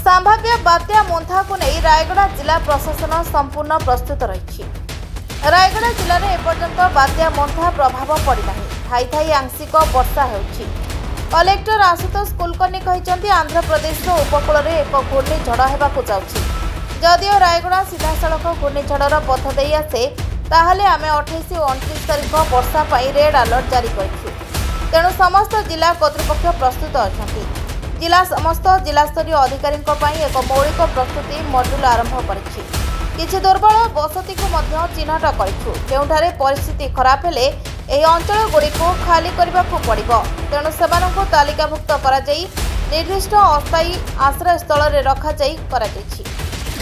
संभाव्य बात्या मोन्था को नहीं रायगड़ा जिला प्रशासन संपूर्ण प्रस्तुत रही। रायगड़ा जिले में एपर्यंत बात्या मोन्था प्रभाव पड़ना थाई थाई आंशिक वर्षा होउछि। कलेक्टर आशुतोष कुलकर्णी कहते आंध्र प्रदेश उपकूल में एक घूर्णिझड़ होगाकू जाउछि। जदिओ रायगड़ा सीधासलख घूर्णिझड़र पथ दे आसे ताहले आमे 28 और 29 तारिख वर्षा पाई रेड अलर्ट जारी करिछु। तेणु समस्त जिला कर्तृपक्ष प्रस्तुत अछंती। जिला समस्त जिलास्तरीय अधिकारी एक मौलिक प्रस्तुति मॉड्यूल आरंभ करिछि। किछि दुर्बल बसती को मध्य चिन्हट करिछु। केउठारे परिस्थिति खराब हेले एही अंचल गुड़िको खाली करबाकू पड़िबो। तेणु सेमानंकु तालिकाभुक्त करा जाई निर्दिष्ट अस्थायी आश्रय स्थल रे रखा जाई करा जाईछि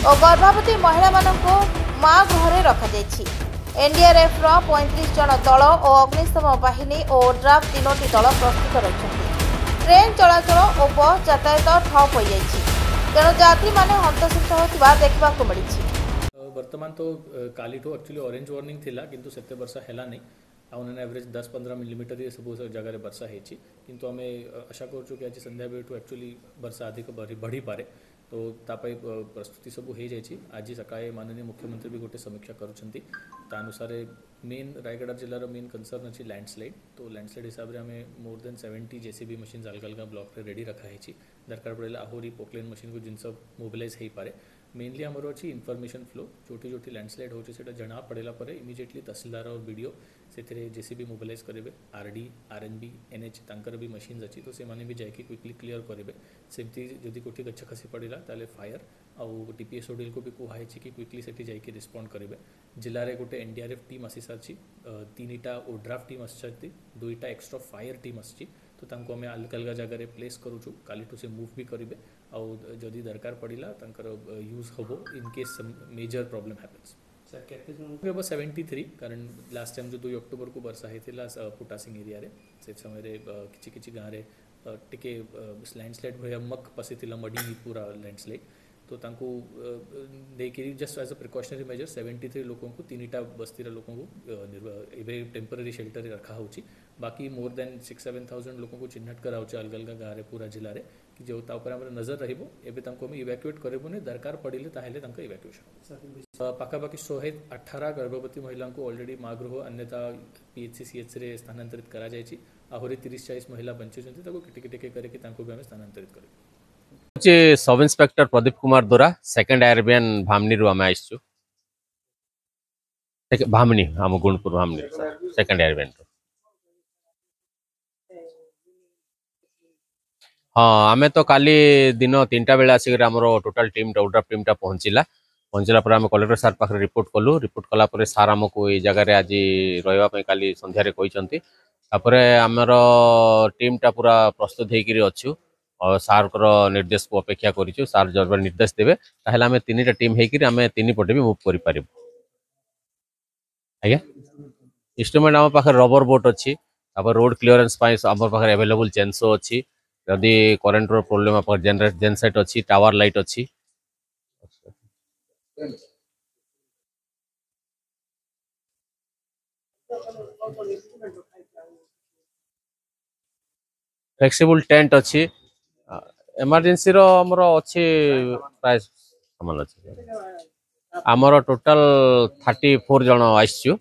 और गर्भवती महिला मानंकु मां घरे रखा जाईछि। एनडीआरएफ रो 35 जन दल और अग्निशम बाहिनी और ड्राफ्ट 3टी दल प्रस्तुत रहिछन्ति। ट्रेन चलाचल और बस यातायात ठप हो जाइछि। तेणु यात्री माने हन्तसंत होतिबा देखबाकू मिलिछि। वर्तमान तो काली तो एक्चुअली ऑरेंज वार्निंग थिला किंतु सेते वर्षा हैला नहीं ऑन एवरेज 10-15 मिलीमीटर ये सब जगह वर्षा होती किंतु आम आशा करूँ कि आज संध्या बेलू एक्चुअली वर्षा अधिक बढ़ी पारे तो तापाई प्रस्तुति सब हो जाइए। आज सकाळे माननीय मुख्यमंत्री भी गोटे समीक्षा करुँच मेन रायगड़ा जिलार मेन कंसर्न अच्छी लैंडस्लाइड तो लैंडस्लाइड हिसाब से आम मोर देन 70 जेसीबी मशीन अलग अलग ब्लॉक रे रेडी रखा है। दरकार पड़े आहरी पोक्लेन मशीन को जिनस मोबिलाइज हो पारे। मेनली आमर अच्छी इनफर्मेशन फ्लो जोटी जोटी लैंडस्लाइड होची सेटा जना पड़ेला परे इमिजिएटली तहसीलदार और वीडियो से जेसीबी मोबिलाइज करेंगे। आरडी आरएनबी एनएच तांकर भी मशीन अच्छी तो से माने भी जाकि क्विकली क्लियर करेंगे। सेमती जदि कोठी गच्छ खसी पड़ेला ताले फायर आउ टीपीएस ओडीएल को भी कहुई कि क्विकली से जाकि रिस्पॉन्ड करेंगे। जिले में गोटे एनडीआरएफ टीम आसी सारी 3टा ओड्राफ टीम आसी 2टा एक्स्ट्रा फायर टीम आसी तो तांको आम अलग अलग जगह प्लेस करूँ कालीठू से मूव भी करेंगे आउ जदि दरकार पड़िला तांकर यूज हम in case major problem happens. Sir 73 कारण लास्ट टाइम जो 2 अक्टोबर को वर्षा होता पुटासिंग एरिया रे से समय किछि गाँव में टिके लैंडस्लाइड भाया मक पसी मडी पूरा लैंडस्लाइड तो तांको देखिए just as a precautionary measure 73 लोगों को 3टा बस्तीर लोगों को टेम्पररी शेल्टर रखा हो। बाकी मोर देन 6-7,000 लोगों को चिन्हट कराऊ अलग अलग गाँव में पूरा जिले में कि जो नजर रहिबो एबे तांको हम इवैक्यूएट करेबोने दरकार पड़िले ताहेले तांको इवैक्यूएशन पाखापाखि 118 गर्भवती महिला को ऑलरेडी माँ गृह अन्यथा पीएचसी सीएच रे स्थानांतरित करा जायछि। आहरी 30-40 महिला बंचुचंती ताको किटे किटे करके तांको भी हम स्थानांतरित करिबो। सब इंस्पेक्टर प्रदीप कुमार दोरा सेकंड एयरबीएन भामनी रु आम आइछु भामनी आम गुणपुर भामनी सेकंड एयरबीएन। हाँ आमे तो काली दिन 3टा बेला आसिक टोटाल टीम ओड्राफ टीमटा पहुँचला पर आम कलेक्टर सार पाखे रिपोर्ट कलु। रिपोर्ट कला पर सार आमको ये जगह आज रही काली संध्यारे कहते आमर टीमटा पूरा प्रस्तुत होकर अच्छु और सार निर्देश को अपेक्षा करूँ। सार जब निर्देश देवे ताहले आम 3टा टीम होकर आम 3 पटे भी मुव कर आज्ञा। इंस्ट्रूमेंट आम पाखे रबर बोट अच्छी रोड क्लीयरेंस आम पाखे अवेलेबल चेनसो अच्छी जदि करेन्ट प्रोब्लेम आप जेनसेट अच्छी टावर लाइट अच्छी। फ्लेक्सिबल टेंट अच्छी इमरजेंसी रो हमर अच्छी प्राय सामान अच्छी आमर टोटाल 34 जन आसचु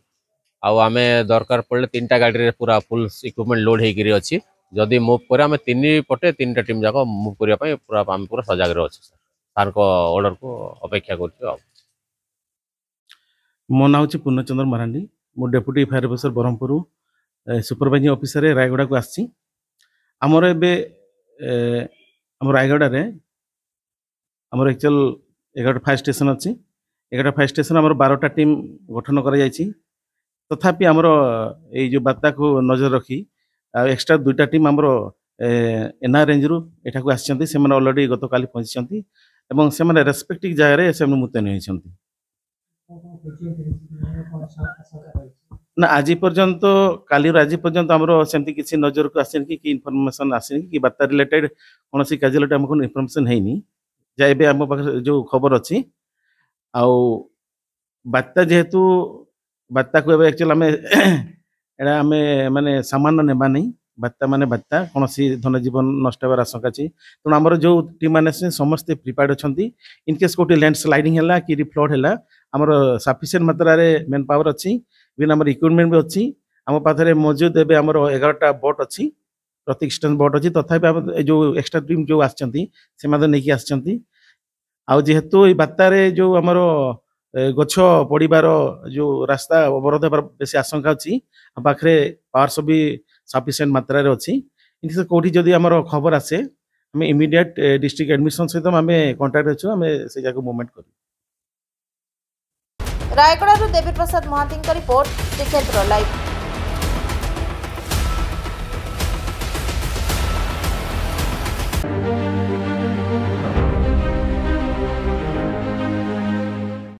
आमे दरकार पड़े 3टा गाड़ी रे पूरा फुल इक्विपमेंट लोड होकर अच्छी जदि मुव कर आम 3 पटे 3टा टीम जाक मुव करने पूरा आम पूरा सजग अच्छे सार को ऑर्डर को अपेक्षा कर। मो ना हूँ पूर्णचंद्र मारांडी मो deputy fire officer Brahmapur supervising officer Rayagada को आसी आमर एबे आम रायगड़ा रे आमर एक्चुअल 11 फायर स्टेशन अच्छी 11 फायर स्टेशन आमर 12टा टीम गठन करा जायछि। तथापि आमर ए जो बात्या को नजर रखी एक्स्ट्रा 2टा टीम आमर एनआर रेंज रु एठा को आछंती से माने ऑलरेडी गत काली पहुंचछंती एवं से माने रेस्पेक्टिव जगह रे से मुतन होइछंती ना आज पर्यंत काली आज पर्यंत आमर सेमती किसी नजर को आसेन कि इनफॉरमेशन आसेन कि बात्या रिलेटेड कौन सी कैजुअलिटी हमको इनफॉरमेशन हैनी जा एबे हम पाखे जो खबर अच्छी आउ बात्या जेहेतु बात्या को एबे एक्चुअल हमें एडा हमें माने सामान्य नेबा नहीं बात्या माने बात्या कौन धनजीवन नष्ट होवार आशंका अच्छी तेणु आमर जो टीम मैंने समस्ते प्रिपेयर्ड अच्छा इनकेस कौटी लैंडस्लाइडिंग है कि फ्लड है आमर सफिसीयंट मात्रा मेन पावर अच्छी इवन आम इक्विपमेंट भी अच्छी आम पाखे मौजूद एवं आमर 11टा बोट अच्छी प्रतिष्ठान बोट अच्छी तथापि जो एक्सट्रा टीम जो आसती जेहेतु ये बात्यार जो आमर गछ पड़ार जो रास्ता अवरोध होबार बेसी आशंका अच्छी पाखे पावर्स भी सफिसीयंट मात्रा अच्छी इनकेस कौटी जदि आमर खबर आसे आम इमिडिएट डिस्ट्रिक्ट एडमिशन सहित आम कंटाक्ट अच्छु आम से जगह मूवमेंट कर रायगड़ा देवी प्रसाद महांती रिपोर्ट श्रीक्षेत्र लाइव।